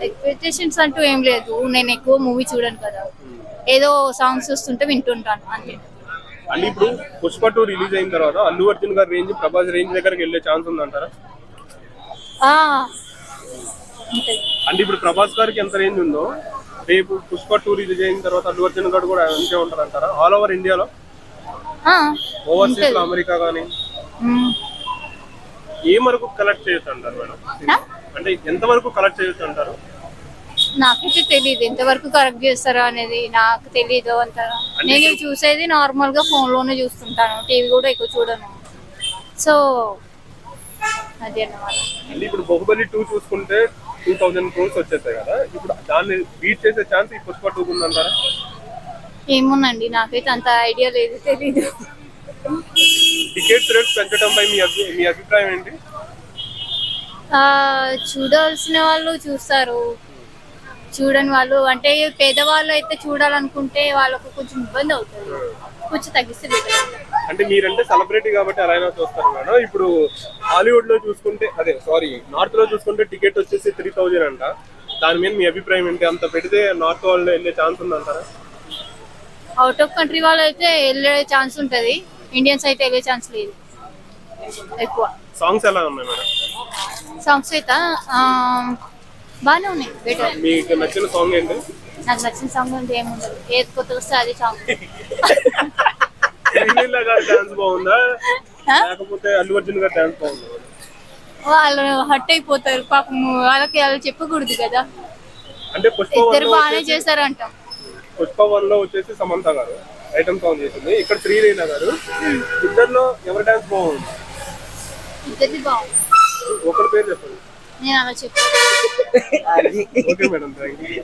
Expectations అంటూ ఏం లేదు. నేను ఎక్కువ మూవీ చూడను కదా, ఏదో సాంగ్స్ వస్తుంటే వింటుంటాను అంతే. అంటే ఇప్పుడు పుష్ప 2 రిలీజ్ అయిన తర్వాత అల్లు అర్జున్ గారి రేంజ్ ప్రభాస్ రేంజ్ దగ్గరికి వెళ్ళే ఛాన్స్ ఉందంటారా? అంటే ఇప్పుడు ప్రభాస్ గారికి ఎంత రేంజ్ ఉందో రేపు పుష్ప 2 రిలీజ్ అయిన తర్వాత అల్లు అర్జున్ గారు కూడా అంతే ఉంటారు అంటారా? ఆల్ ఓవర్ ఇండియాలో, ఓవర్సీస్ లో, అమెరికా కానీ ఏ వరకు కలెక్ట్ చేయొచ్చు అంటారు మేడం? అంటే ఎంత వరకు కలెక్ట్ చేయొచ్చు అంటారు? నాకైతే తెలియదు ఎంతవరకు కరెక్ట్ చేస్తారా అనేది, నాకు తెలియదు అంతగా. నేను చూసేది నార్మల్ గా ఫోన్ లోనే చూస్తుంటాను, టీవీ కూడా ఎక్కువ చూడను. సో అది అన్నమాట. అంటే ఇప్పుడు బాహుబలి 2 చూసుకుంటే 2000 crores వచ్చేస్తాయి కదా, ఇప్పుడు దాన్ని బీట్ చేసే ఛాన్స్ ఈ పుష్ప 2 ఉందంటారా? ఏమోనండి, నాకైతే అంత ఐడియా లేదు, తెలీదు. టికెట్స్ రేట్స్ పెంచడంపై మీ అభిప్రాయం ఏంటి? చూడాల్సిన వాళ్ళు చూస్తారు, చూడని వాళ్ళు అంటే పేదవాళ్ళు అయితే చూడాలనుకుంటే వాళ్ళకు కొంచెం ఇబ్బంది అవుతుంది, కొంచెం తగ్గిస్తే బెటర్. అంటే మీరంటే సెలబ్రిటీ కాబట్టి అలా చూస్తారు మేడం. ఇప్పుడు హాలీవుడ్ లో చూసుకుంటే, నార్త్ లో చూసుకుంటే టికెట్ వచ్చేసి 3000 అంట. దాని మీద మీ అభిప్రాయం ఏంటి? అంత పెడితే నార్త్ వాళ్ళు వెళ్ళే ఛాన్స్ ఉందంటారా? అవుట్ ఆఫ్ కంట్రీ వాళ్ళు అయితే వెళ్ళే ఛాన్స్ ఉంటది, ఇండియన్స్ అయితే వెళ్ళే ఛాన్స్ లేదు ఎక్కువ. సాంగ్స్ ఎలా ఉన్నాయి మేడం? సాంగ్స్ అయితే బాగానే ఉన్నాయి, బెటర్. మీకు నచ్చిన సాంగ్ ఏంటి? నాకు నచ్చిన సాంగ్ అంటే ఏముండదు, ఏది కొత్తగా వస్తే అదే సాంగ్. డాన్స్ బాగుందా లేకపోతే అల్లు అర్జున్ గారి డాన్స్ బాగుందా? వాళ్ళు హట్ అయిపోతారు పాపం, వాళ్ళకి వాళ్ళు చెప్పకూడదు కదా. అంటే ఇద్దరు బాగానే చేశారంట. పుష్ప 1 లో వచ్చేసి సమంత గారు ఐటమ్ సాంగ్ చేసింది, ఇక్కడ శ్రీలీల గారు. ఇద్దరిలో ఎవరి డాన్స్ బాగుంది? ఇద్దరిది బాగుంది. ఒకరి పేరు చెప్పండి. నేను అలా చెప్పాను. Okay madam, thank you.